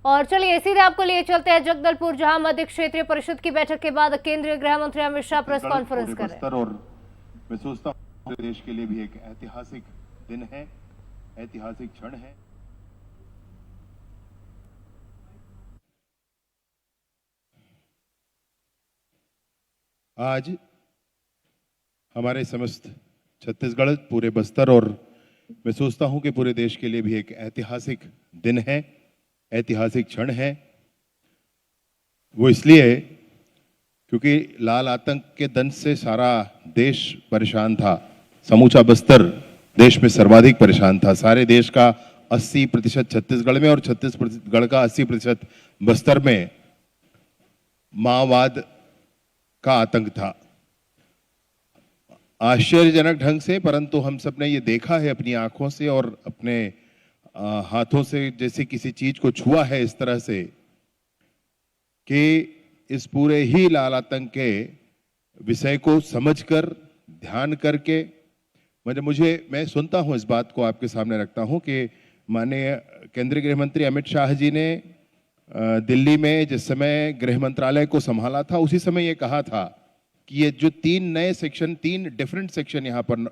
और चलिए सीधे आपको लिए चलते हैं जगदलपुर, जहां मध्य क्षेत्रीय परिषद की बैठक के बाद केंद्रीय गृह मंत्री अमित शाह प्रेस कॉन्फ्रेंस कर रहे हैं। और मैं सोचता हूं देश के लिए भी एक ऐतिहासिक दिन है, ऐतिहासिक क्षण है। आज हमारे समस्त छत्तीसगढ़, पूरे बस्तर और मैं सोचता हूं कि पूरे देश के लिए भी एक ऐतिहासिक दिन है, ऐतिहासिक क्षण है। वो इसलिए क्योंकि लाल आतंक के दंश से सारा देश परेशान था, समूचा बस्तर देश में सर्वाधिक परेशान था। सारे देश का 80% छत्तीसगढ़ में और छत्तीसगढ़ का 80% बस्तर में माओवाद का आतंक था। आश्चर्यजनक ढंग से, परंतु हम सब ने ये देखा है अपनी आंखों से और अपने हाथों से, जैसे किसी चीज को छुआ है इस तरह से कि इस पूरे ही लाल आतंक के विषय को समझकर, ध्यान करके, मैं सुनता हूं, इस बात को आपके सामने रखता हूं कि माननीय केंद्रीय गृह मंत्री अमित शाह जी ने दिल्ली में जिस समय गृह मंत्रालय को संभाला था, उसी समय ये कहा था कि ये जो 3 डिफरेंट सेक्शन यहाँ पर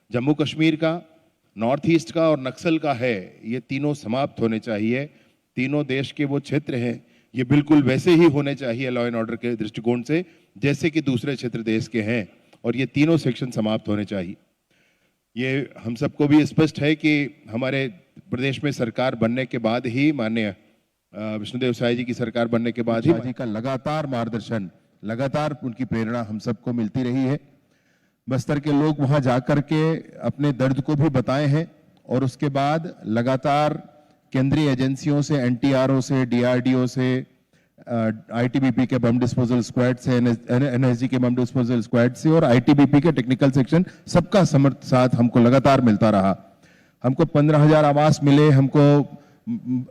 जम्मू कश्मीर का, नॉर्थ ईस्ट का और नक्सल का है, ये तीनों समाप्त होने चाहिए। तीनों देश के वो क्षेत्र हैं, ये बिल्कुल वैसे ही होने चाहिए लॉ एंड ऑर्डर के दृष्टिकोण से जैसे कि दूसरे क्षेत्र देश के हैं, और ये तीनों सेक्शन समाप्त होने चाहिए। ये हम सबको भी स्पष्ट है कि हमारे प्रदेश में सरकार बनने के बाद ही, माननीय विष्णुदेव साय जी की सरकार बनने के बाद ही जी का लगातार मार्गदर्शन, लगातार उनकी प्रेरणा हम सबको मिलती रही है। बस्तर के लोग वहां जाकर के अपने दर्द को भी बताए हैं और उसके बाद लगातार केंद्रीय एजेंसियों से, एनटीआरओ से, डीआरडीओ से, आईटीबीपी के बम डिस्पोजल स्क्वाड से, एनएसजी के बम डिस्पोजल स्क्वाड से और आईटीबीपी के टेक्निकल सेक्शन, सबका साथ हमको लगातार मिलता रहा। हमको 15,000 आवास मिले, हमको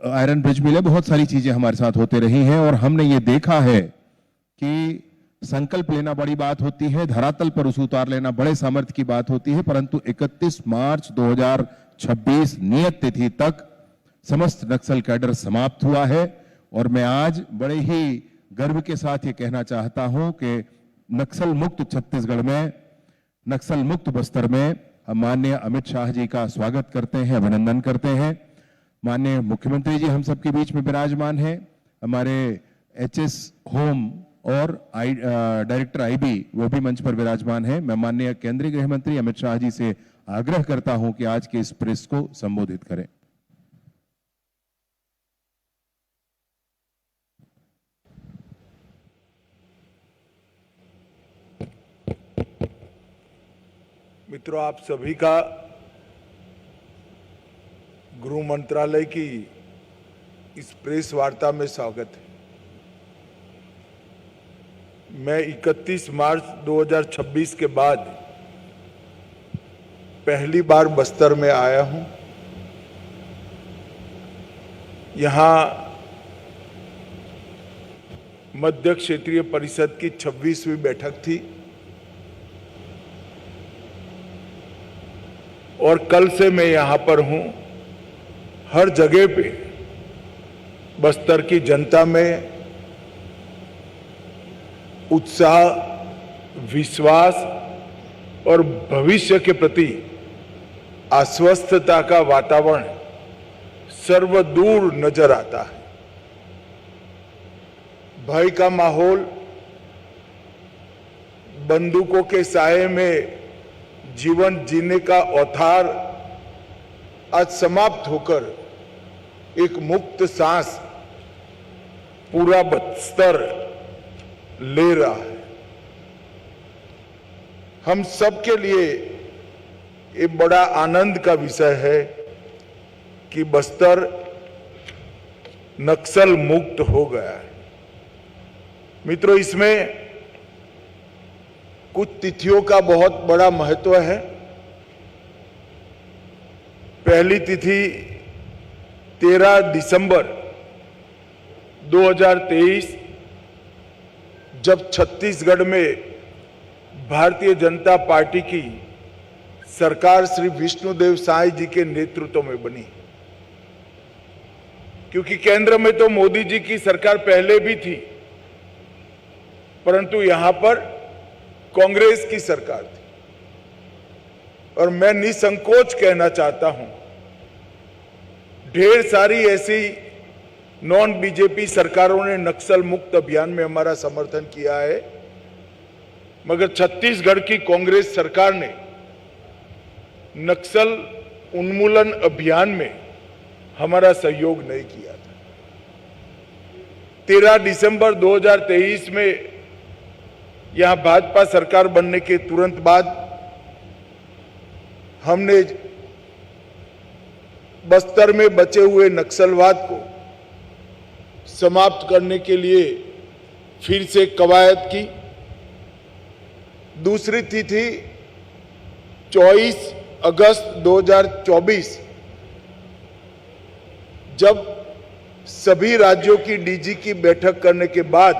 आयरन ब्रिज मिले, बहुत सारी चीजें हमारे साथ होते रही हैं और हमने ये देखा है कि संकल्प लेना बड़ी बात होती है, धरातल पर उसे उतार लेना बड़े सामर्थ्य की बात होती है, परंतु 31 मार्च 2026 नियत तिथि तक समस्त नक्सल कैडर समाप्त हुआ है। और मैं आज बड़े ही गर्व के साथ ये कहना चाहता हूं कि नक्सल मुक्त छत्तीसगढ़ में, नक्सल मुक्त बस्तर में हम माननीय अमित शाह जी का स्वागत करते हैं, अभिनंदन करते हैं। माननीय मुख्यमंत्री जी हम सबके बीच में विराजमान हैं, हमारे एचएस होम और डायरेक्टर आईबी वो भी मंच पर विराजमान है। मैं माननीय केंद्रीय गृह मंत्री अमित शाह जी से आग्रह करता हूं कि आज के इस प्रेस को संबोधित करें। मित्रों, आप सभी का गृह मंत्रालय की इस प्रेस वार्ता में स्वागत है। मैं 31 मार्च 2026 के बाद पहली बार बस्तर में आया हूं। यहां मध्य क्षेत्रीय परिषद की 26वीं बैठक थी और कल से मैं यहां पर हूं। हर जगह पे बस्तर की जनता में उत्साह, विश्वास और भविष्य के प्रति आश्वस्तता का वातावरण सर्वदूर नजर आता है। भय का माहौल, बंदूकों के साये में जीवन जीने का औथार आज समाप्त होकर एक मुक्त सांस पूरा बस्तर ले रहा है। हम सब के लिए ये बड़ा आनंद का विषय है कि बस्तर नक्सल मुक्त हो गया है। मित्रों, इसमें कुछ तिथियों का बहुत बड़ा महत्व है। पहली तिथि 13 दिसंबर 2023, जब छत्तीसगढ़ में भारतीय जनता पार्टी की सरकार श्री विष्णुदेव साय जी के नेतृत्व में बनी। क्योंकि केंद्र में तो मोदी जी की सरकार पहले भी थी, परंतु यहां पर कांग्रेस की सरकार थी। और मैं निसंकोच कहना चाहता हूं, ढेर सारी ऐसी नॉन बीजेपी सरकारों ने नक्सल मुक्त अभियान में हमारा समर्थन किया है, मगर छत्तीसगढ़ की कांग्रेस सरकार ने नक्सल उन्मूलन अभियान में हमारा सहयोग नहीं किया था। 13 दिसंबर 2023 में यहां भाजपा सरकार बनने के तुरंत बाद हमने बस्तर में बचे हुए नक्सलवाद को समाप्त करने के लिए फिर से कवायद की। दूसरी तिथि 24 अगस्त 2024, जब सभी राज्यों की डीजी की बैठक करने के बाद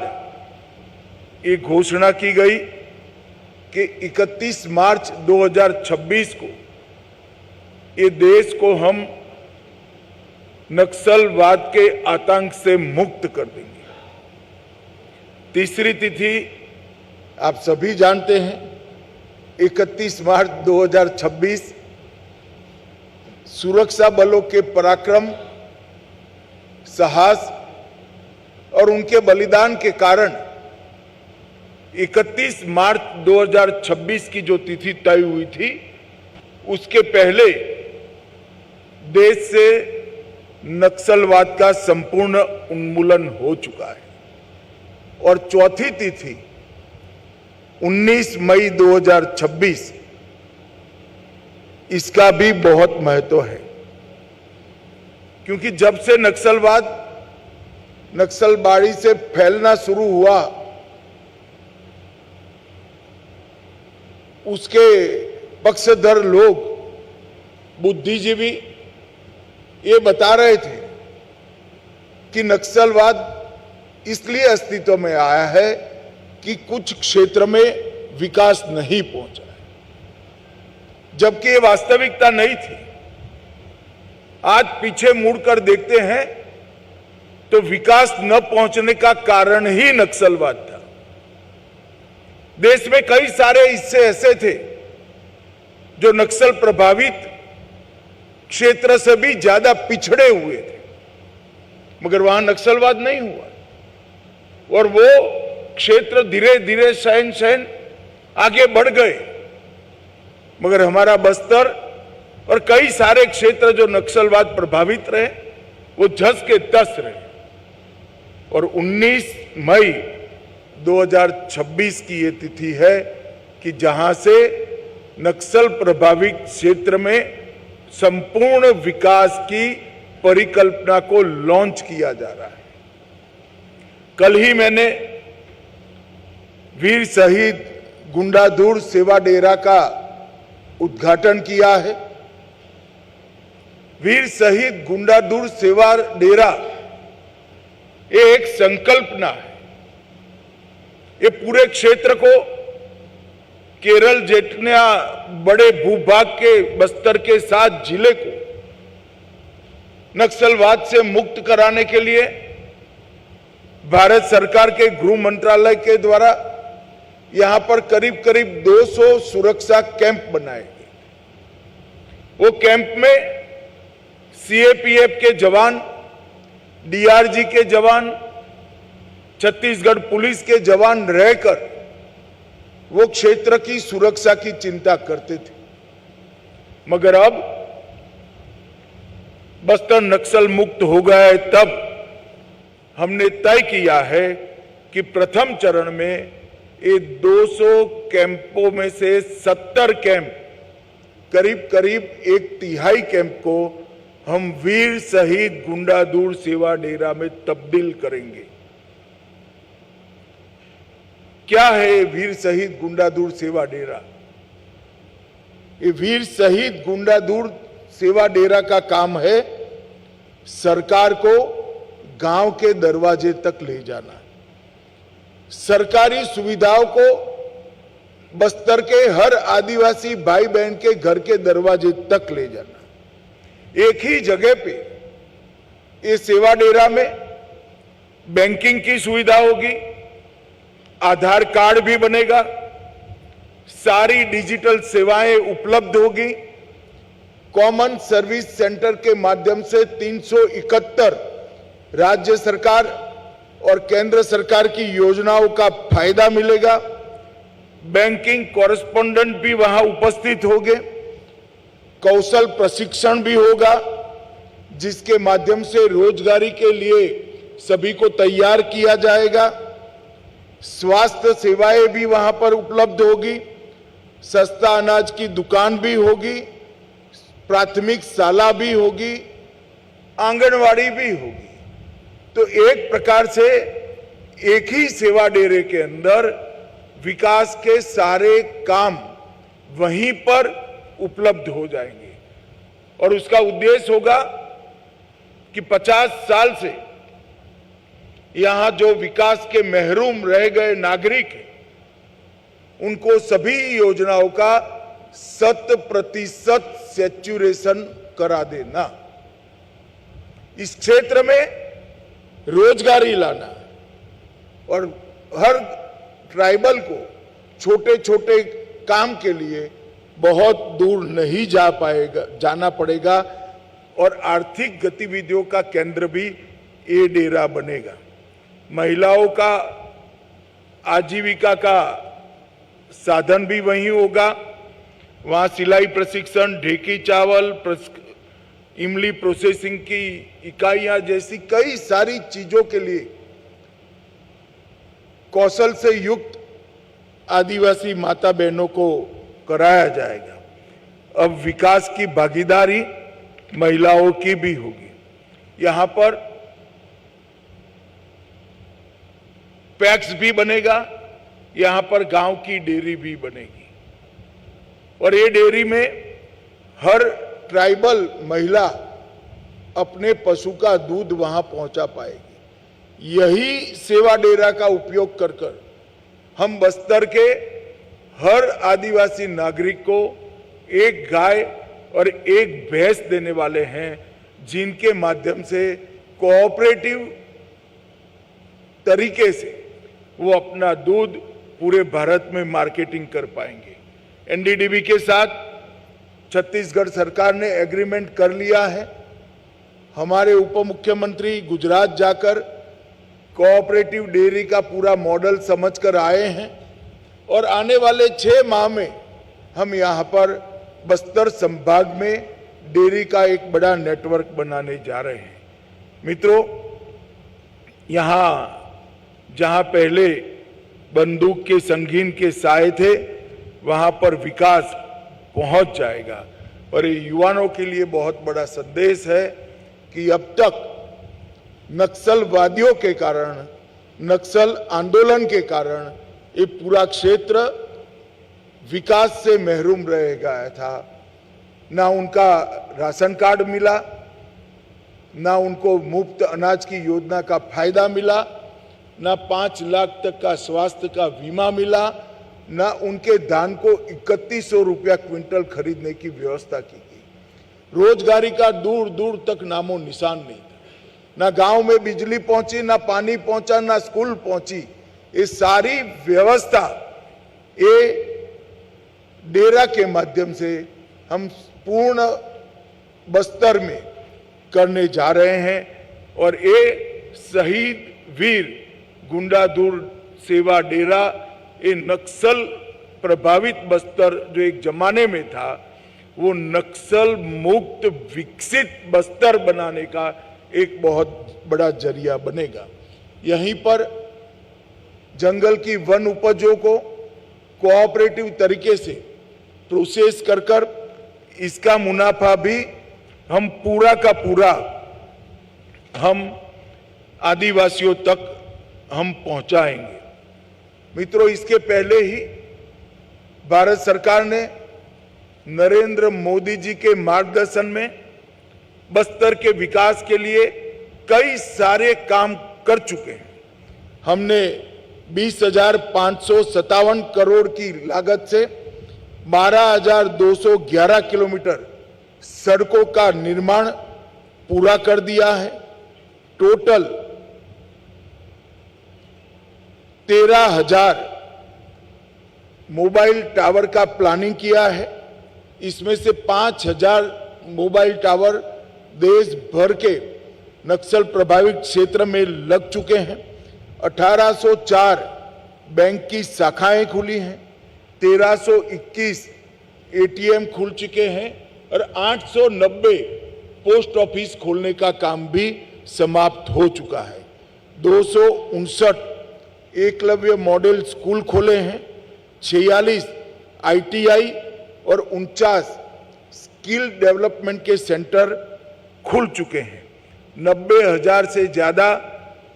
ये घोषणा की गई कि 31 मार्च 2026 को ये देश को हम नक्सलवाद के आतंक से मुक्त कर देंगे। तीसरी तिथि आप सभी जानते हैं, 31 मार्च 2026, सुरक्षा बलों के पराक्रम, साहस और उनके बलिदान के कारण 31 मार्च 2026 की जो तिथि तय हुई थी, उसके पहले देश से नक्सलवाद का संपूर्ण उन्मूलन हो चुका है। और चौथी तिथि 19 मई 2026, इसका भी बहुत महत्व है, क्योंकि जब से नक्सलबाड़ी से फैलना शुरू हुआ, उसके पक्षधर लोग, बुद्धिजीवी ये बता रहे थे कि नक्सलवाद इसलिए अस्तित्व में आया है कि कुछ क्षेत्र में विकास नहीं पहुंचा है, जबकि ये वास्तविकता नहीं थी। आज पीछे मुड़कर देखते हैं तो विकास न पहुंचने का कारण ही नक्सलवाद था। देश में कई सारे हिस्से ऐसे थे जो नक्सल प्रभावित क्षेत्र से भी ज्यादा पिछड़े हुए थे, मगर वहां नक्सलवाद नहीं हुआ और वो क्षेत्र धीरे धीरे सहन आगे बढ़ गए। मगर हमारा बस्तर और कई सारे क्षेत्र जो नक्सलवाद प्रभावित रहे, वो झस के तस रहे। और 19 मई 2026 की ये तिथि है कि जहां से नक्सल प्रभावित क्षेत्र में संपूर्ण विकास की परिकल्पना को लॉन्च किया जा रहा है। कल ही मैंने वीर शहीद गुंडाधुर सेवा डेरा का उद्घाटन किया है। वीर शहीद गुंडाधुर सेवा डेरा ये एक संकल्पना है। ये पूरे क्षेत्र को, केरल जितना बड़े भूभाग के बस्तर के 7 जिले को नक्सलवाद से मुक्त कराने के लिए भारत सरकार के गृह मंत्रालय के द्वारा यहां पर करीब करीब 200 सुरक्षा कैंप बनाए गए। वो कैंप में सीएपीएफ के जवान, डीआरजी के जवान, छत्तीसगढ़ पुलिस के जवान रहकर वो क्षेत्र की सुरक्षा की चिंता करते थे। मगर अब बस्तर नक्सल मुक्त हो गया है, तब हमने तय किया है कि प्रथम चरण में ये 200 कैंपों में से 70 कैंप, करीब करीब 1/3 कैंप को हम वीर शहीद गुंडाधुर सेवा डेरा में तब्दील करेंगे। क्या है वीर शहीद गुंडाधुर सेवा डेरा? ये वीर शहीद गुंडाधुर सेवा डेरा का काम है सरकार को गांव के दरवाजे तक ले जाना, सरकारी सुविधाओं को बस्तर के हर आदिवासी भाई बहन के घर के दरवाजे तक ले जाना। एक ही जगह पे ये सेवा डेरा में बैंकिंग की सुविधा होगी, आधार कार्ड भी बनेगा, सारी डिजिटल सेवाएं उपलब्ध होगी। कॉमन सर्विस सेंटर के माध्यम से 371 राज्य सरकार और केंद्र सरकार की योजनाओं का फायदा मिलेगा। बैंकिंग कॉरेस्पोंडेंट भी वहां उपस्थित होंगे, कौशल प्रशिक्षण भी होगा, जिसके माध्यम से रोजगारी के लिए सभी को तैयार किया जाएगा। स्वास्थ्य सेवाएं भी वहां पर उपलब्ध होगी, सस्ता अनाज की दुकान भी होगी, प्राथमिक शाला भी होगी, आंगनवाड़ी भी होगी। तो एक प्रकार से एक ही सेवा डेरे के अंदर विकास के सारे काम वहीं पर उपलब्ध हो जाएंगे और उसका उद्देश्य होगा कि 50 साल से यहां जो विकास के महरूम रह गए नागरिक हैं, उनको सभी योजनाओं का 100% सैचुरेशन करा देना, इस क्षेत्र में रोजगारी लाना और हर ट्राइबल को छोटे छोटे काम के लिए बहुत दूर नहीं जाना पड़ेगा और आर्थिक गतिविधियों का केंद्र भी ये डेरा बनेगा। महिलाओं का आजीविका का साधन भी वहीं होगा। वहां सिलाई प्रशिक्षण, ढेकी चावल, इमली प्रोसेसिंग की इकाइयां जैसी कई सारी चीजों के लिए कौशल से युक्त आदिवासी माता बहनों को कराया जाएगा। अब विकास की भागीदारी महिलाओं की भी होगी। यहां पर पैक्स भी बनेगा, यहां पर गांव की डेयरी भी बनेगी और ये डेयरी में हर ट्राइबल महिला अपने पशु का दूध वहां पहुंचा पाएगी। यही सेवा डेरा का उपयोग कर हम बस्तर के हर आदिवासी नागरिक को एक गाय और एक भैंस देने वाले हैं, जिनके माध्यम से कोऑपरेटिव तरीके से वो अपना दूध पूरे भारत में मार्केटिंग कर पाएंगे। एनडीडीबी के साथ छत्तीसगढ़ सरकार ने एग्रीमेंट कर लिया है। हमारे उप मुख्यमंत्री गुजरात जाकर कोऑपरेटिव डेयरी का पूरा मॉडल समझकर आए हैं और आने वाले 6 माह में हम यहाँ पर बस्तर संभाग में डेयरी का एक बड़ा नेटवर्क बनाने जा रहे हैं। मित्रों, यहाँ जहाँ पहले बंदूक के संगीन के साए थे, वहाँ पर विकास पहुँच जाएगा और ये युवाओं के लिए बहुत बड़ा संदेश है कि अब तक नक्सलवादियों के कारण, नक्सल आंदोलन के कारण ये पूरा क्षेत्र विकास से महरूम रह गया था। ना उनका राशन कार्ड मिला, ना उनको मुफ्त अनाज की योजना का फायदा मिला, ना 5 लाख तक का स्वास्थ्य का बीमा मिला, ना उनके धान को 3100 रुपया क्विंटल खरीदने की व्यवस्था की गई। रोजगारी का दूर दूर तक नामो निशान नहीं था। ना गांव में बिजली पहुंची, ना पानी पहुंचा, ना स्कूल पहुंची। ये सारी व्यवस्था ये डेरा के माध्यम से हम पूर्ण बस्तर में करने जा रहे हैं और ये शहीद वीर गुंडाधुर सेवा डेरा, ये नक्सल प्रभावित बस्तर जो एक जमाने में था, वो नक्सल मुक्त विकसित बस्तर बनाने का एक बहुत बड़ा जरिया बनेगा। यहीं पर जंगल की वन उपजों को कोऑपरेटिव तरीके से प्रोसेस कर इसका मुनाफा भी हम पूरा का पूरा हम आदिवासियों तक हम पहुंचाएंगे। मित्रों, इसके पहले ही भारत सरकार ने नरेंद्र मोदी जी के मार्गदर्शन में बस्तर के विकास के लिए कई सारे काम कर चुके हैं। हमने 20,557 करोड़ की लागत से 12,211 किलोमीटर सड़कों का निर्माण पूरा कर दिया है। टोटल 13,000 मोबाइल टावर का प्लानिंग किया है। इसमें से 5,000 मोबाइल टावर देश भर के नक्सल प्रभावित क्षेत्र में लग चुके हैं। 1804 बैंक की शाखाएं खुली हैं, 1321 एटीएम खुल चुके हैं और 890 पोस्ट ऑफिस खोलने का काम भी समाप्त हो चुका है। 259 एकलव्य मॉडल स्कूल खोले हैं, 46 आईटीआई और 49 स्किल डेवलपमेंट के सेंटर खुल चुके हैं। 90,000 से ज्यादा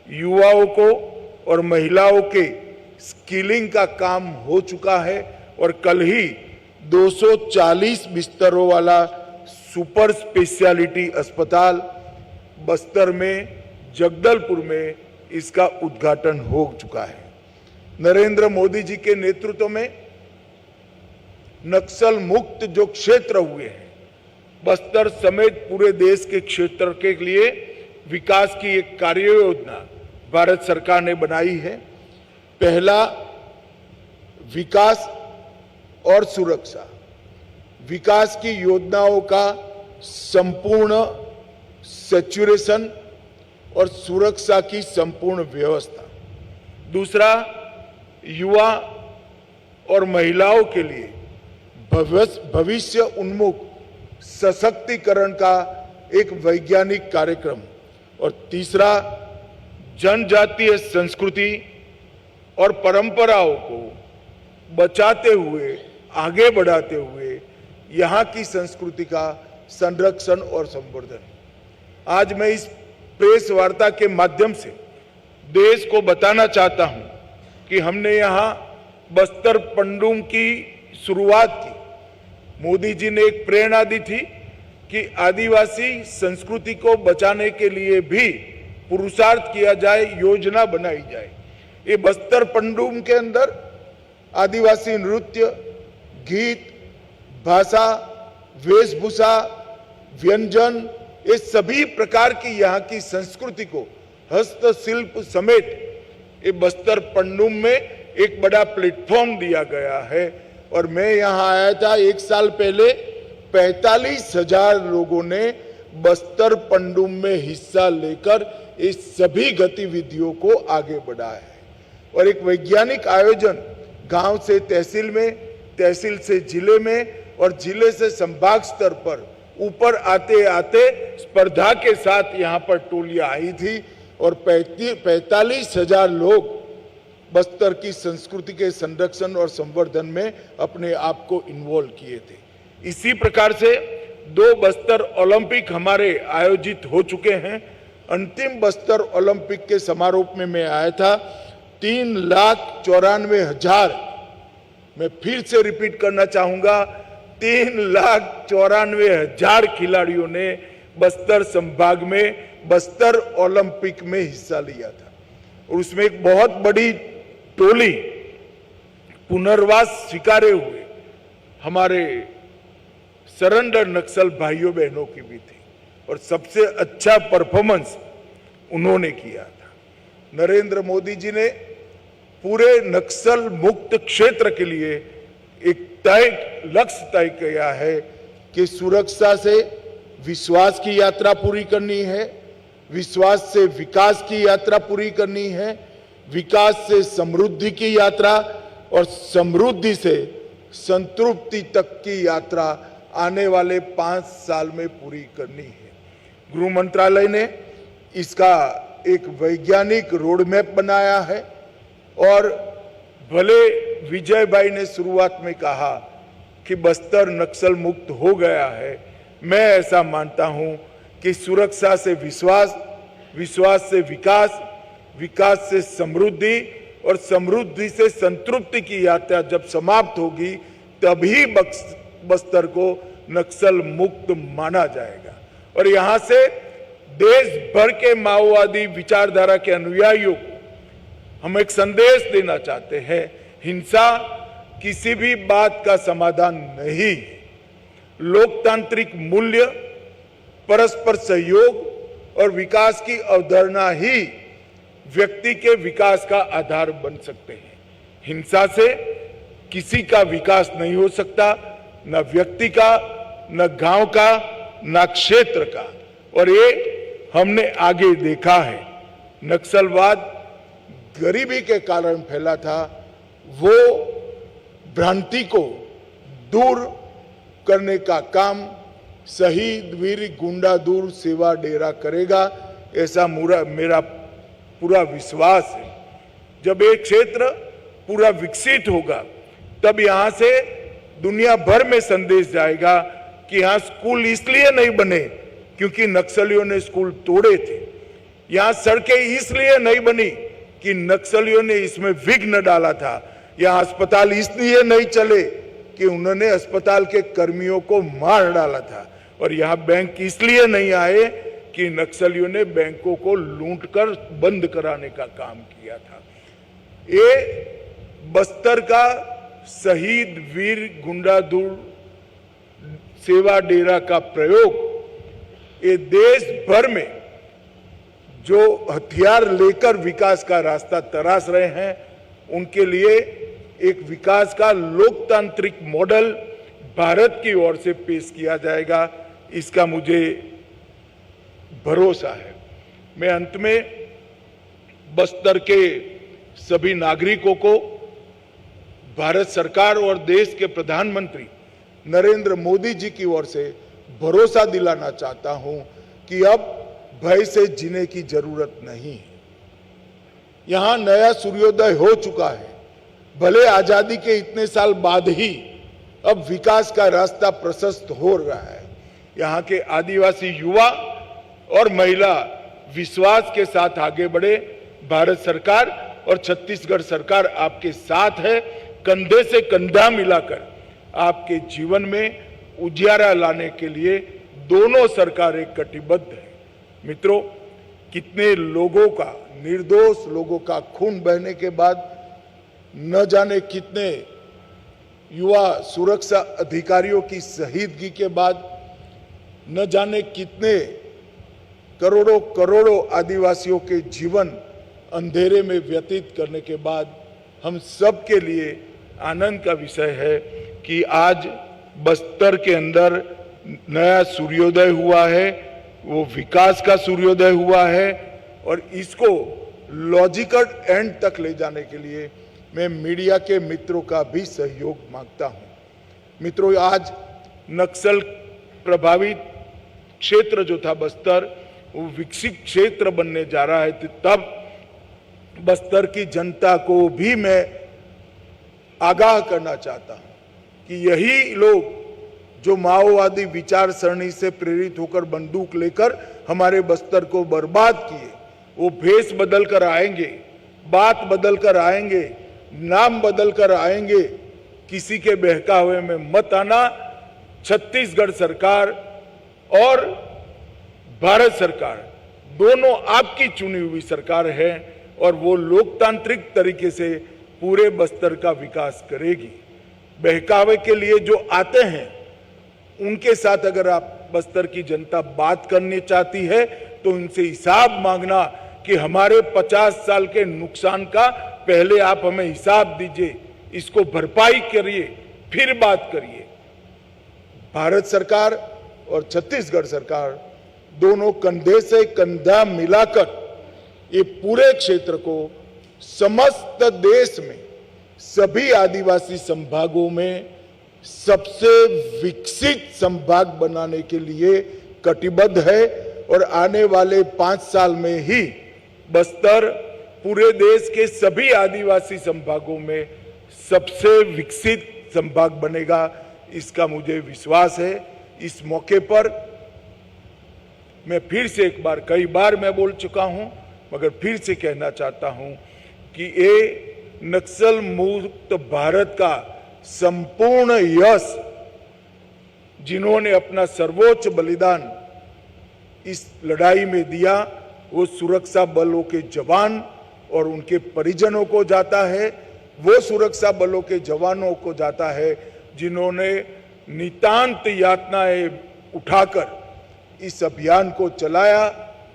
युवाओं को और महिलाओं के स्किलिंग का काम हो चुका है और कल ही 240 बिस्तरों वाला सुपर स्पेशलिटी अस्पताल बस्तर में, जगदलपुर में इसका उद्घाटन हो चुका है। नरेंद्र मोदी जी के नेतृत्व में नक्सल मुक्त जो क्षेत्र हुए हैं, बस्तर समेत पूरे देश के क्षेत्र के लिए विकास की एक कार्य योजना भारत सरकार ने बनाई है। पहला, विकास और सुरक्षा, विकास की योजनाओं का संपूर्ण सैचुरेशन और सुरक्षा की संपूर्ण व्यवस्था। दूसरा, युवा और महिलाओं के लिए भविष्य उन्मुख सशक्तिकरण का एक वैज्ञानिक कार्यक्रम। और तीसरा, जनजातीय संस्कृति और परंपराओं को बचाते हुए, आगे बढ़ाते हुए यहाँ की संस्कृति का संरक्षण और संवर्धन। आज मैं इस प्रेस वार्ता के माध्यम से देश को बताना चाहता हूं कि हमने यहाँ बस्तर पंडुम की शुरुआत की। मोदी जी ने एक प्रेरणा दी थी कि आदिवासी संस्कृति को बचाने के लिए भी पुरुषार्थ किया जाए, योजना बनाई जाए। ये बस्तर पंडुम के अंदर आदिवासी नृत्य, गीत, भाषा, वेशभूषा, व्यंजन, ये सभी प्रकार की यहाँ की संस्कृति को हस्तशिल्प समेत ये बस्तर पंडुम में एक बड़ा प्लेटफॉर्म दिया गया है। और मैं यहाँ आया था 1 साल पहले, 45,000 लोगों ने बस्तर पंडुम में हिस्सा लेकर इस सभी गतिविधियों को आगे बढ़ाया है। और एक वैज्ञानिक आयोजन गांव से तहसील में, तहसील से जिले में और जिले से संभाग स्तर पर ऊपर आते आते स्पर्धा के साथ यहाँ पर टोलियां आई थी और 45,000 लोग बस्तर की संस्कृति के संरक्षण और संवर्धन में अपने आप को इन्वॉल्व किए थे। इसी प्रकार से 2 बस्तर ओलंपिक हमारे आयोजित हो चुके हैं। अंतिम बस्तर ओलंपिक के समारोह में मैं आया था। 3,94,000, मैं फिर से रिपीट करना चाहूंगा, 3,94,000 खिलाड़ियों ने बस्तर संभाग में बस्तर ओलंपिक में हिस्सा लिया था। और उसमें एक बहुत बड़ी टोली पुनर्वास स्वीकारे हुए हमारे सरेंडर नक्सल भाइयों बहनों की भी थी और सबसे अच्छा परफॉर्मेंस उन्होंने किया था। नरेंद्र मोदी जी ने पूरे नक्सल मुक्त क्षेत्र के लिए एक लक्ष्य तय किया है कि सुरक्षा से विश्वास की यात्रा पूरी करनी है, विश्वास से विकास की यात्रा पूरी करनी है, विकास से समृद्धि की यात्रा और समृद्धि से संतृप्ति तक की यात्रा आने वाले 5 साल में पूरी करनी है। गृह मंत्रालय ने इसका एक वैज्ञानिक रोड मैप बनाया है और भले विजय भाई ने शुरुआत में कहा कि बस्तर नक्सल मुक्त हो गया है, मैं ऐसा मानता हूं कि सुरक्षा से विश्वास, विश्वास से विकास, विकास से समृद्धि और समृद्धि से संतृप्ति की यात्रा जब समाप्त होगी तभी बस्तर को नक्सल मुक्त माना जाएगा। और यहां से देश भर के माओवादी विचारधारा के अनुयायियों को हम एक संदेश देना चाहते हैं, हिंसा किसी भी बात का समाधान नहीं है। लोकतांत्रिक मूल्य, परस्पर सहयोग और विकास की अवधारणा ही व्यक्ति के विकास का आधार बन सकते हैं। हिंसा से किसी का विकास नहीं हो सकता, न व्यक्ति का, न गांव का, न क्षेत्र का। और ये हमने आगे देखा है। नक्सलवाद गरीबी के कारण फैला था, वो भ्रांति को दूर करने का काम शहीद वीर गुंडा दूर सेवा डेरा करेगा, ऐसा मेरा पूरा विश्वास है। जब एक क्षेत्र पूरा विकसित होगा तब यहां से दुनिया भर में संदेश जाएगा कि यहां स्कूल इसलिए नहीं बने क्योंकि नक्सलियों ने स्कूल तोड़े थे। यहां सड़कें इसलिए नहीं बनी कि नक्सलियों ने इसमें विघ्न डाला था। यहां अस्पताल इसलिए नहीं चले कि उन्होंने अस्पताल के कर्मियों को मार डाला था। और यहां बैंक इसलिए नहीं आए कि नक्सलियों ने बैंकों को लूटकर बंद कराने का काम किया था। ये बस्तर का शहीद वीर गुंडा दूर सेवा डेरा का प्रयोग ये देश भर में जो हथियार लेकर विकास का रास्ता तराश रहे हैं उनके लिए एक विकास का लोकतांत्रिक मॉडल भारत की ओर से पेश किया जाएगा, इसका मुझे भरोसा है। मैं अंत में बस्तर के सभी नागरिकों को भारत सरकार और देश के प्रधानमंत्री नरेंद्र मोदी जी की ओर से भरोसा दिलाना चाहता हूं कि अब भय से जीने की जरूरत नहीं है। यहां नया सूर्योदय हो चुका है। भले आजादी के इतने साल बाद ही अब विकास का रास्ता प्रशस्त हो रहा है। यहां के आदिवासी युवा और महिला विश्वास के साथ आगे बढ़े। भारत सरकार और छत्तीसगढ़ सरकार आपके साथ है। कंधे से कंधा मिलाकर आपके जीवन में उजियारा लाने के लिए दोनों सरकारें कटिबद्ध है। मित्रों, कितने लोगों का, निर्दोष लोगों का खून बहने के बाद न जाने कितने युवा सुरक्षा अधिकारियों की शहीदगी के बाद न जाने कितने करोड़ों करोड़ों आदिवासियों के जीवन अंधेरे में व्यतीत करने के बाद हम सब के लिए आनंद का विषय है कि आज बस्तर के अंदर नया सूर्योदय हुआ है। वो विकास का सूर्योदय हुआ है और इसको लॉजिकल एंड तक ले जाने के लिए मैं मीडिया के मित्रों का भी सहयोग मांगता हूं। मित्रों, आज नक्सल प्रभावित क्षेत्र जो था बस्तर, वो विकसित क्षेत्र बनने जा रहा है। तब बस्तर की जनता को भी मैं आगाह करना चाहता हूं कि यही लोग जो माओवादी विचार सरणी से प्रेरित होकर बंदूक लेकर हमारे बस्तर को बर्बाद किए, वो भेष बदल कर आएंगे, बात बदल कर आएंगे, नाम बदल कर आएंगे। किसी के बहकावे में मत आना। छत्तीसगढ़ सरकार और भारत सरकार दोनों आपकी चुनी हुई सरकार है और वो लोकतांत्रिक तरीके से पूरे बस्तर का विकास करेगी। बहकावे के लिए जो आते हैं उनके साथ अगर आप बस्तर की जनता बात करनी चाहती है तो उनसे हिसाब मांगना कि हमारे 50 साल के नुकसान का पहले आप हमें हिसाब दीजिए, इसको भरपाई करिए, फिर बात करिए। भारत सरकार और छत्तीसगढ़ सरकार दोनों कंधे से कंधा मिलाकर ये पूरे क्षेत्र को समस्त देश में सभी आदिवासी संभागों में सबसे विकसित संभाग बनाने के लिए कटिबद्ध है और आने वाले 5 साल में ही बस्तर पूरे देश के सभी आदिवासी संभागों में सबसे विकसित संभाग बनेगा, इसका मुझे विश्वास है। इस मौके पर मैं फिर से एक बार, कई बार मैं बोल चुका हूं मगर फिर से कहना चाहता हूं कि ये नक्सल मुक्त भारत का संपूर्ण यश, जिन्होंने अपना सर्वोच्च बलिदान इस लड़ाई में दिया, वो सुरक्षा बलों के जवान और उनके परिजनों को जाता है। वो सुरक्षा बलों के जवानों को जाता है जिन्होंने नितांत यातनाएं उठाकर इस अभियान को चलाया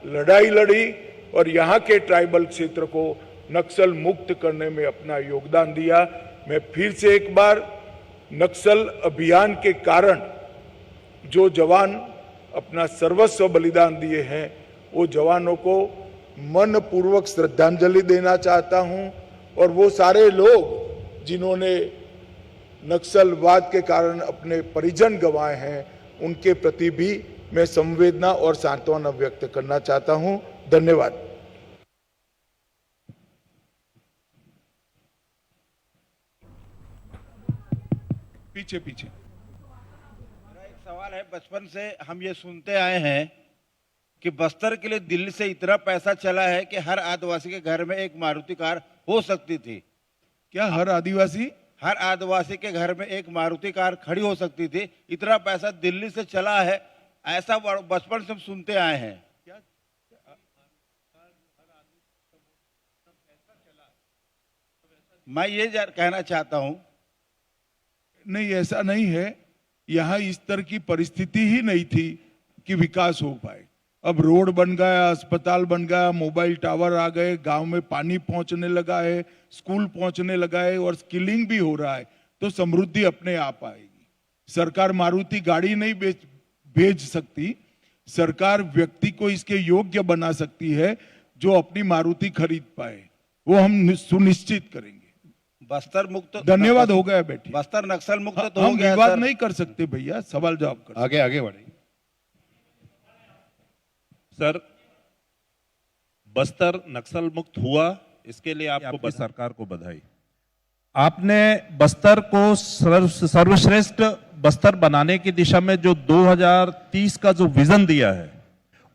लड़ाई लड़ी और यहाँ के ट्राइबल क्षेत्र को नक्सल मुक्त करने में अपना योगदान दिया। मैं फिर से एक बार नक्सल अभियान के कारण जो जवान अपना सर्वस्व बलिदान दिए हैं वो जवानों को मन पूर्वक श्रद्धांजलि देना चाहता हूं और वो सारे लोग जिन्होंने नक्सलवाद के कारण अपने परिजन गंवाए हैं उनके प्रति भी मैं संवेदना और सांत्वना व्यक्त करना चाहता हूं। धन्यवाद। पीछे पीछे मेरा एक सवाल है, बचपन से हम ये सुनते आए हैं कि बस्तर के लिए दिल्ली से इतना पैसा चला है कि हर आदिवासी के घर में एक मारुति कार हो सकती थी। क्या हर आदिवासी के घर में एक मारुति कार खड़ी हो सकती थी? इतना पैसा दिल्ली से चला है, ऐसा बचपन से हम सुनते आए हैं। मैं ये कहना चाहता हूं, नहीं, ऐसा नहीं है। यहाँ इस तरह की परिस्थिति ही नहीं थी कि विकास हो पाए। अब रोड बन गया, अस्पताल बन गया, मोबाइल टावर आ गए, गांव में पानी पहुंचने लगा है, स्कूल पहुंचने लगा है और स्किलिंग भी हो रहा है, तो समृद्धि अपने आप आएगी। सरकार मारुति गाड़ी नहीं भेज सकती, सरकार व्यक्ति को इसके योग्य बना सकती है जो अपनी मारुति खरीद पाए, वो हम सुनिश्चित करेंगे। बस्तर मुक्त धन्यवाद, हो गया बेटी। बस्तर नक्सल मुक्त तो हम हो गया विवाद सर। नहीं कर सकते भैया, सवाल जवाब कर। आगे आगे बढ़े सर। बस्तर नक्सल मुक्त हुआ, इसके लिए आपकी सरकार को बधाई। आपने बस्तर को सर्वश्रेष्ठ बस्तर बनाने की दिशा में जो 2030 का जो विजन दिया है,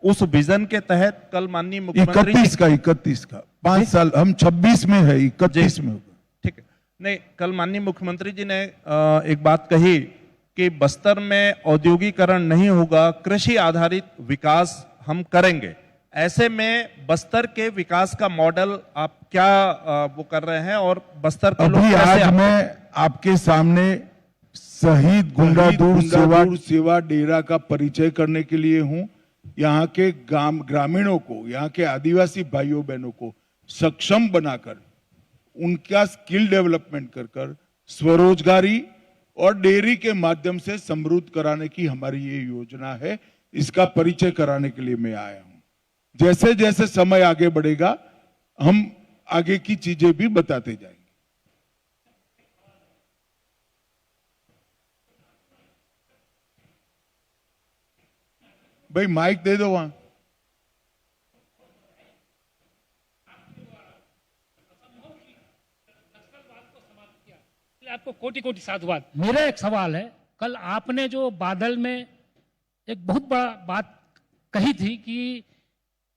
उस विजन के तहत कल माननीय मुख्यमंत्री 31 का 5 साल, हम 26 में है, 31 में होगा। ठीक है, नहीं, कल माननीय मुख्यमंत्री जी ने एक बात कही कि बस्तर में औद्योगिकरण नहीं होगा, कृषि आधारित विकास हम करेंगे। ऐसे में बस्तर के विकास का मॉडल आप क्या वो कर रहे हैं और बस्तर के लोग अभी कैसे आज मैं आपके सामने शहीद गुंडादूर सेवा डेरा का परिचय करने के लिए हूं। यहाँ के ग्रामीणों को, यहाँ के आदिवासी भाइयों बहनों को सक्षम बनाकर उनका स्किल डेवलपमेंट कर स्वरोजगारी और डेयरी के माध्यम से समृद्ध कराने की हमारी ये योजना है। इसका परिचय कराने के लिए मैं आया हूं। जैसे जैसे समय आगे बढ़ेगा हम आगे की चीजें भी बताते जाएंगे। भाई माइक दे दो वहां। आपको कोटि कोटि साधुवाद। मेरा एक सवाल है, कल आपने जो बादल में एक बहुत बड़ा बात कही थी कि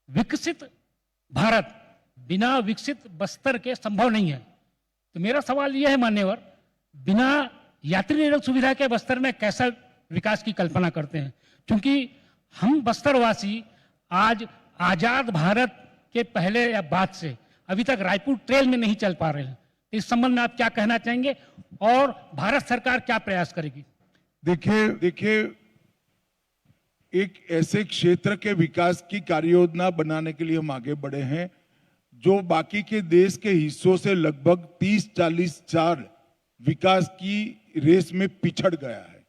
विकसित भारत बिना विकसित बस्तर के संभव नहीं है। तो मेरा सवाल यह है मान्यवर, बिना यात्री निरोध सुविधा के बस्तर में कैसा विकास की कल्पना करते हैं? क्योंकि हम बस्तरवासी आज आजाद भारत के पहले या बाद से अभी तक रायपुर ट्रेल में नहीं चल पा रहे हैं। इस संबंध में आप क्या कहना चाहेंगे और भारत सरकार क्या प्रयास करेगी? देखिए एक ऐसे क्षेत्र के विकास की कार्ययोजना बनाने के लिए हम आगे बढ़े हैं जो बाकी के देश के हिस्सों से लगभग 30-40 साल विकास की रेस में पिछड़ गया है।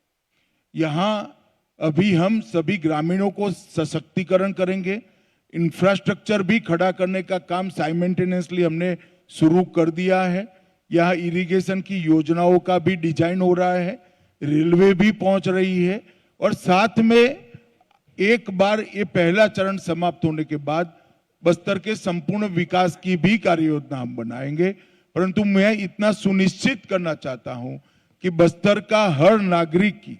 यहाँ अभी हम सभी ग्रामीणों को सशक्तिकरण करेंगे, इंफ्रास्ट्रक्चर भी खड़ा करने का काम साइमल्टेनियसली हमने शुरू कर दिया है। यहाँ इरिगेशन की योजनाओं का भी डिजाइन हो रहा है, रेलवे भी पहुंच रही है और साथ में एक बार ये पहला चरण समाप्त होने के बाद बस्तर के संपूर्ण विकास की भी कार्ययोजना हम बनाएंगे। परंतु मैं इतना सुनिश्चित करना चाहता हूं कि बस्तर का हर नागरिक की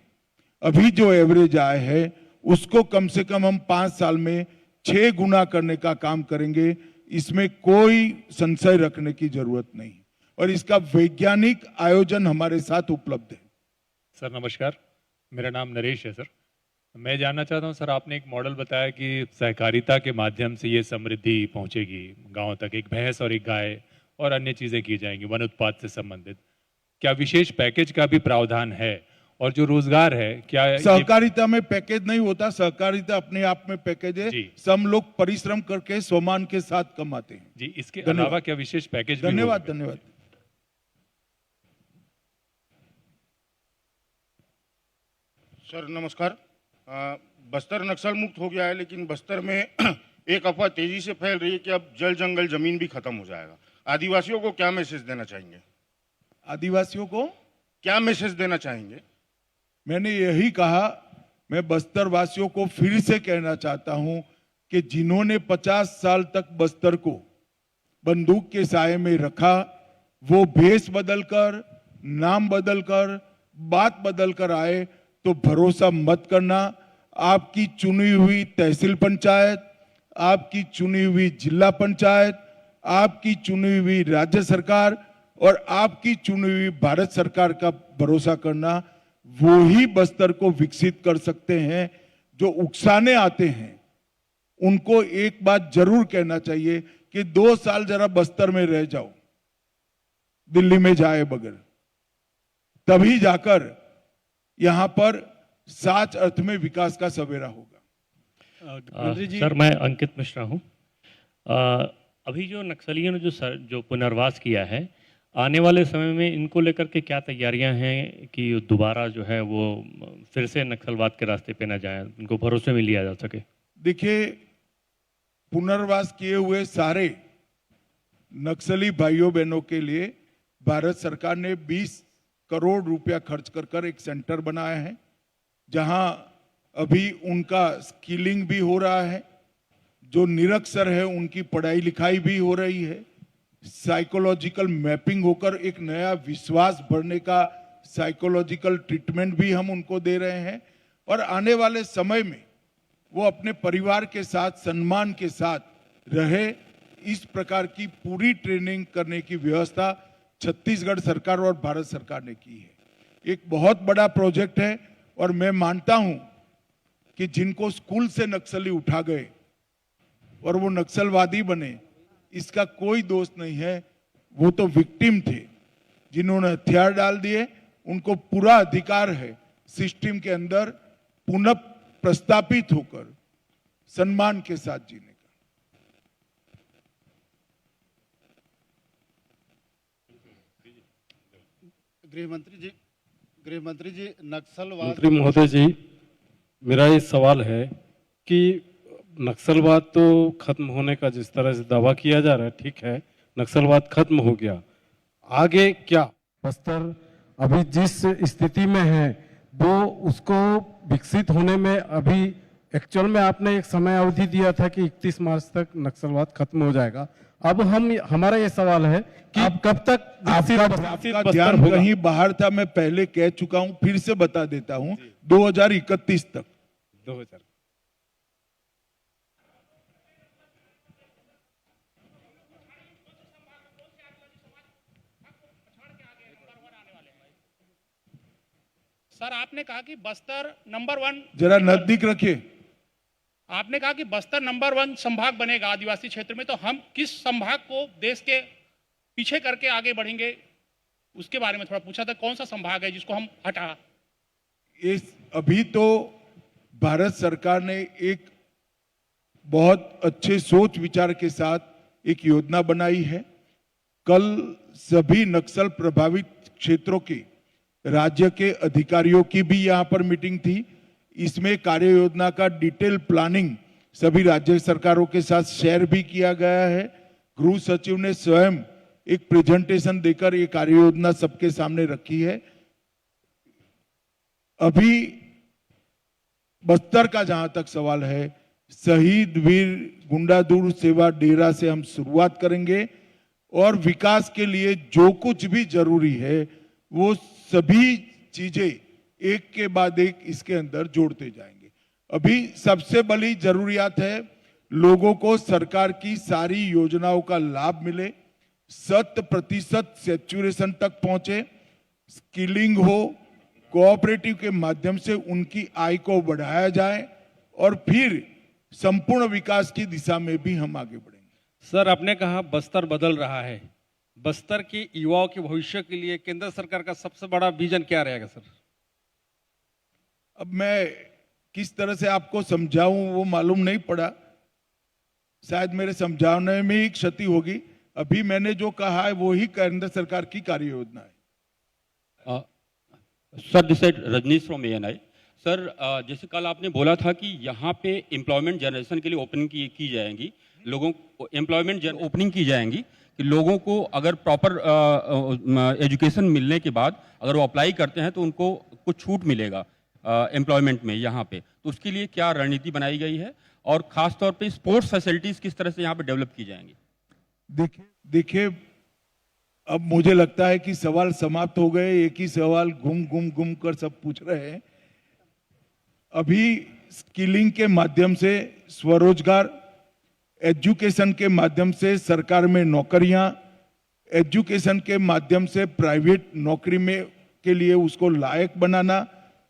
अभी जो एवरेज आय है उसको कम से कम हम 5 साल में 6 गुना करने का काम करेंगे। इसमें कोई संशय रखने की जरूरत नहीं और इसका वैज्ञानिक आयोजन हमारे साथ उपलब्ध है। सर नमस्कार, मेरा नाम नरेश है। सर मैं जानना चाहता हूं, सर आपने एक मॉडल बताया कि सहकारिता के माध्यम से ये समृद्धि पहुंचेगी गांव तक, एक भैंस और एक गाय और अन्य चीज़ें की जाएंगी वन उत्पाद से संबंधित। क्या विशेष पैकेज का भी प्रावधान है और जो रोजगार है क्या सहकारिता में पैकेज नहीं होता, सहकारिता अपने आप में पैकेज है। जी। सब लोग परिश्रम करके सम्मान के साथ कमाते हैं। जी इसके धन्यवाद। अलावा क्या विशेष पैकेज भी धन्यवाद होगा? धन्यवाद। सर नमस्कार। बस्तर नक्सल मुक्त हो गया है, लेकिन बस्तर में एक अफवाह तेजी से फैल रही है कि अब जल जंगल जमीन भी खत्म हो जाएगा। आदिवासियों को क्या मैसेज देना चाहेंगे? आदिवासियों को क्या मैसेज देना चाहेंगे? मैंने यही कहा, मैं बस्तर वासियों को फिर से कहना चाहता हूं कि जिन्होंने 50 साल तक बस्तर को बंदूक के साए में रखा, वो भेष बदलकर, नाम बदलकर, बात बदलकर आए तो भरोसा मत करना। आपकी चुनी हुई तहसील पंचायत, आपकी चुनी हुई जिला पंचायत, आपकी चुनी हुई राज्य सरकार और आपकी चुनी हुई भारत सरकार का भरोसा करना, वो ही बस्तर को विकसित कर सकते हैं। जो उकसाने आते हैं उनको एक बात जरूर कहना चाहिए कि 2 साल जरा बस्तर में रह जाओ, दिल्ली में जाए बगैर, तभी जाकर यहां पर सच अर्थ में विकास का सवेरा होगा। सर मैं अंकित मिश्रा हूं। अभी जो नक्सलियों ने जो पुनर्वास किया है, आने वाले समय में इनको लेकर के क्या तैयारियां हैं कि दोबारा जो है वो फिर से नक्सलवाद के रास्ते पे ना जाएं, इनको भरोसे में लिया जा सके? देखिए, पुनर्वास किए हुए सारे नक्सली भाइयों बहनों के लिए भारत सरकार ने 20 करोड़ रुपया खर्च कर एक सेंटर बनाया है, जहां अभी उनका स्किलिंग भी हो रहा है। जो निरक्षर है उनकी पढ़ाई लिखाई भी हो रही है। साइकोलॉजिकल मैपिंग होकर एक नया विश्वास बढ़ने का साइकोलॉजिकल ट्रीटमेंट भी हम उनको दे रहे हैं। और आने वाले समय में वो अपने परिवार के साथ सम्मान के साथ रहे, इस प्रकार की पूरी ट्रेनिंग करने की व्यवस्था छत्तीसगढ़ सरकार और भारत सरकार ने की है। एक बहुत बड़ा प्रोजेक्ट है और मैं मानता हूं कि जिनको स्कूल से नक्सली उठा गए और वो नक्सलवादी बने, इसका कोई दोष नहीं है। वो तो विक्टिम थे जिन्होंने हथियार डाल दिए। उनको पूरा अधिकार है सिस्टम के अंदर पुनः प्रस्तापित होकर सम्मान के साथ जीने का। गृहमंत्री जी नक्सलवाद मंत्री महोदय जी, मेरा ये सवाल है कि नक्सलवाद तो खत्म होने का जिस तरह से दावा किया जा रहा है, ठीक है, नक्सलवाद खत्म हो गया, आगे क्या? बस्तर अभी जिस स्थिति में है वो उसको विकसित होने में अभी एक्चुअल में आपने एक समय अवधि दिया था कि 31 मार्च तक नक्सलवाद खत्म हो जाएगा। अब हमारा ये सवाल है कि अब कब तक आपका ध्यान कहीं बाहर था, मैं पहले कह चुका हूं, फिर से बता देता हूं, 2031 तक। 2000 सर आपने कहा कि बस्तर नंबर 1, जरा नजदीक रखिए। आपने कहा कि बस्तर नंबर 1 संभाग बनेगा आदिवासी क्षेत्र में, तो हम किस संभाग को देश के पीछे करके आगे बढ़ेंगे, उसके बारे में थोड़ा पूछा था। कौन सा संभाग है जिसको हम हटा? अभी तो भारत सरकार ने एक बहुत अच्छे सोच विचार के साथ एक योजना बनाई है। कल सभी नक्सल प्रभावित क्षेत्रों के राज्य के अधिकारियों की भी यहां पर मीटिंग थी। इसमें कार्य योजना का डिटेल प्लानिंग सभी राज्य सरकारों के साथ शेयर भी किया गया है। गृह सचिव ने स्वयं एक प्रेजेंटेशन देकर ये कार्य योजना सबके सामने रखी है। अभी बस्तर का जहां तक सवाल है, शहीद वीर गुंडादुर सेवा डेरा से हम शुरुआत करेंगे और विकास के लिए जो कुछ भी जरूरी है वो सभी चीजें एक के बाद एक इसके अंदर जोड़ते जाएंगे। अभी सबसे बड़ी जरूरियात है लोगों को सरकार की सारी योजनाओं का लाभ मिले, 100% सैचुरेशन तक पहुंचे, स्किलिंग हो, कोऑपरेटिव के माध्यम से उनकी आय को बढ़ाया जाए और फिर संपूर्ण विकास की दिशा में भी हम आगे बढ़ेंगे। सर आपने कहा बस्तर बदल रहा है, बस्तर के युवाओं के भविष्य के लिए केंद्र सरकार का सबसे बड़ा विजन क्या रहेगा सर? अब मैं किस तरह से आपको समझाऊं वो मालूम नहीं पड़ा, शायद मेरे समझाने में ही क्षति होगी। अभी मैंने जो कहा है वो ही केंद्र सरकार की कार्य योजना है। Sir this is Rajneesh from ANI। Sir जैसे कल आपने बोला था कि यहाँ पे एम्प्लॉयमेंट जनरेशन के लिए ओपनिंग की जाएंगी, लोगों को एम्प्लॉयमेंट ओपनिंग की जाएंगी कि लोगों को अगर प्रॉपर एजुकेशन मिलने के बाद अगर वो अप्लाई करते हैं तो उनको कुछ छूट मिलेगा एम्प्लॉयमेंट में यहाँ पे, तो उसके लिए क्या रणनीति बनाई गई है और खास तौर पे स्पोर्ट्स फैसिलिटीज किस तरह से यहाँ पे डेवलप की जाएंगी? देखिए अब मुझे लगता है कि सवाल समाप्त हो गए, एक ही सवाल घूम कर सब पूछ रहे हैं। अभी स्किलिंग के माध्यम से स्वरोजगार, एजुकेशन के माध्यम से सरकार में नौकरियां, एजुकेशन के माध्यम से प्राइवेट नौकरी में के लिए उसको लायक बनाना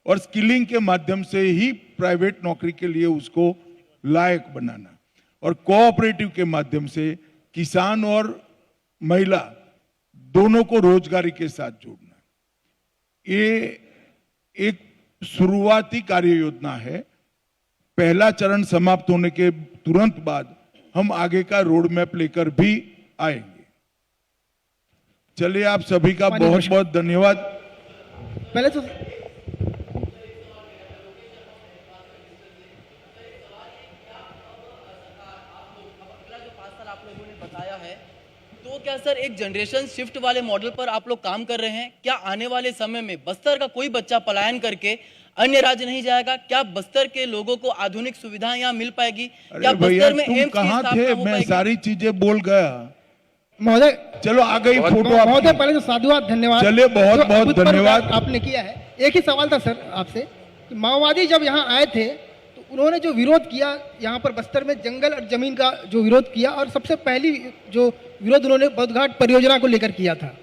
और स्किलिंग के माध्यम से ही प्राइवेट नौकरी के लिए उसको लायक बनाना और कोऑपरेटिव के माध्यम से किसान और महिला दोनों को रोजगारी के साथ जोड़ना। ये एक शुरुआती कार्य योजना है। पहला चरण समाप्त होने के तुरंत बाद हम आगे का रोड मैप लेकर भी आएंगे। चलिए, आप सभी का बहुत बहुत धन्यवाद। पहले तो तो क्या सर एक जनरेशन शिफ्ट वाले मॉडल पर आप लोग काम कर रहे हैं? क्या आने वाले समय में बस्तर का कोई बच्चा पलायन करके अन्य राज्य नहीं जाएगा? क्या बस्तर के लोगों को आधुनिक सुविधाएं यहाँ मिल पाएगी? क्या बस्तर में एम्स कहाँ थे? मैं सारी चीजें बोल गया महोदय। चलो आ गई फोटो महोदय। पहले तो साधुवाद, धन्यवाद। चलिए, बहुत बहुत धन्यवाद आपने किया है। एक ही सवाल था सर आपसे, माओवादी जब यहाँ आए थे तो उन्होंने जो विरोध किया यहाँ पर बस्तर में जंगल और जमीन का जो विरोध किया, और सबसे पहली जो विरोध उन्होंने बोधघाट परियोजना को लेकर किया था।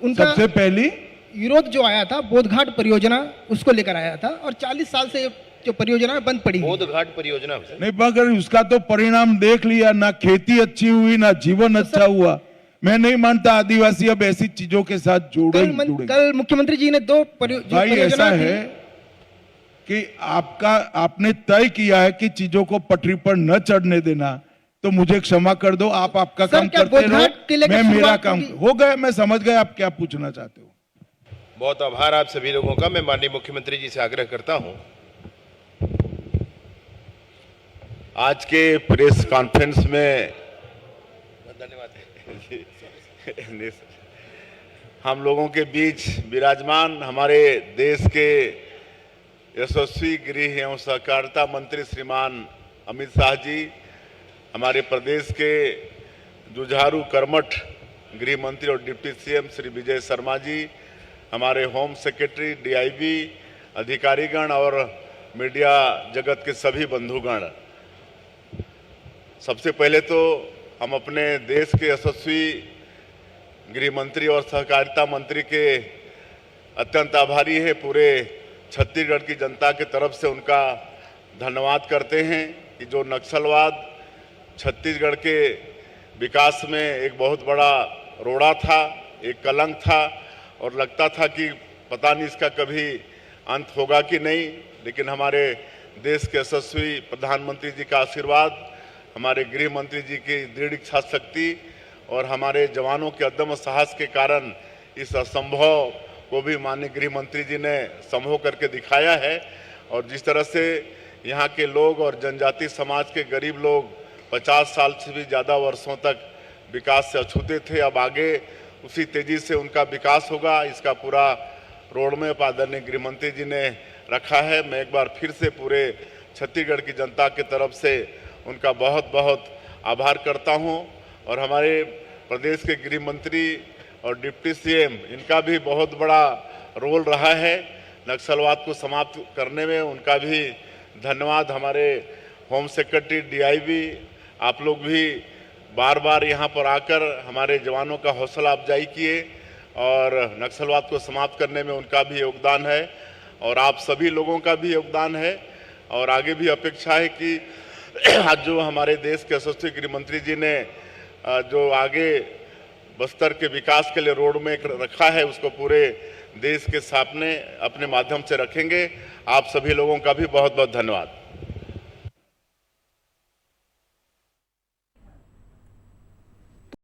उनका सबसे पहली विरोध जो आया था बोधघाट परियोजना, उसको लेकर आया था, और 40 साल से जो परियोजना बंद पड़ी। बोधघाट परियोजना नहीं, मगर उसका तो परिणाम देख लिया ना, खेती अच्छी हुई ना जीवन अच्छा हुआ। मैं नहीं मानता आदिवासी अब ऐसी चीजों के साथ जुड़े। कल मुख्यमंत्री जी ने दो भाई ऐसा है कि आपने तय किया है कि चीजों को पटरी पर न चढ़ने देना, तो मुझे क्षमा कर दो। आप आपका काम करते रहो, मैं मेरा काम हो गया। मैं समझ गया आप क्या पूछना चाहते हो। बहुत आभार आप सभी लोगों का। मैं माननीय मुख्यमंत्री जी से आग्रह करता हूं, आज के प्रेस कॉन्फ्रेंस में धन्यवाद हम लोगों के बीच विराजमान हमारे देश के यशस्वी गृह एवं सहकारिता मंत्री श्रीमान अमित शाह जी, हमारे प्रदेश के जुझारू कर्मठ गृह मंत्री और डिप्टी CM श्री विजय शर्मा जी, हमारे होम सेक्रेटरी DIB, अधिकारीगण और मीडिया जगत के सभी बंधुगण, सबसे पहले तो हम अपने देश के यशस्वी गृह मंत्री और सहकारिता मंत्री के अत्यंत आभारी है। पूरे छत्तीसगढ़ की जनता की तरफ से उनका धन्यवाद करते हैं कि जो नक्सलवाद छत्तीसगढ़ के विकास में एक बहुत बड़ा रोड़ा था, एक कलंक था, और लगता था कि पता नहीं इसका कभी अंत होगा कि नहीं। लेकिन हमारे देश के यशस्वी प्रधानमंत्री जी का आशीर्वाद, हमारे गृह मंत्री जी की दृढ़ इच्छा शक्ति और हमारे जवानों के अदम्य साहस के कारण इस असंभव को भी माननीय गृह मंत्री जी ने संभव करके दिखाया है। और जिस तरह से यहाँ के लोग और जनजाति समाज के गरीब लोग 50 साल से भी ज़्यादा वर्षों तक विकास से अछूते थे, अब आगे उसी तेजी से उनका विकास होगा। इसका पूरा रोड मैप आदरणीय गृह मंत्री जी ने रखा है। मैं एक बार फिर से पूरे छत्तीसगढ़ की जनता की तरफ से उनका बहुत बहुत आभार करता हूं। और हमारे प्रदेश के गृह मंत्री और डिप्टी CM, इनका भी बहुत बड़ा रोल रहा है नक्सलवाद को समाप्त करने में, उनका भी धन्यवाद। हमारे होम सेक्रेटरी DIB, आप लोग भी बार बार यहाँ पर आकर हमारे जवानों का हौसला अफजाई किए और नक्सलवाद को समाप्त करने में उनका भी योगदान है और आप सभी लोगों का भी योगदान है। और आगे भी अपेक्षा है कि आज जो हमारे देश के यशस्वी गृह मंत्री जी ने जो आगे बस्तर के विकास के लिए रोड में रखा है, उसको पूरे देश के सामने अपने माध्यम से रखेंगे। आप सभी लोगों का भी बहुत बहुत धन्यवाद।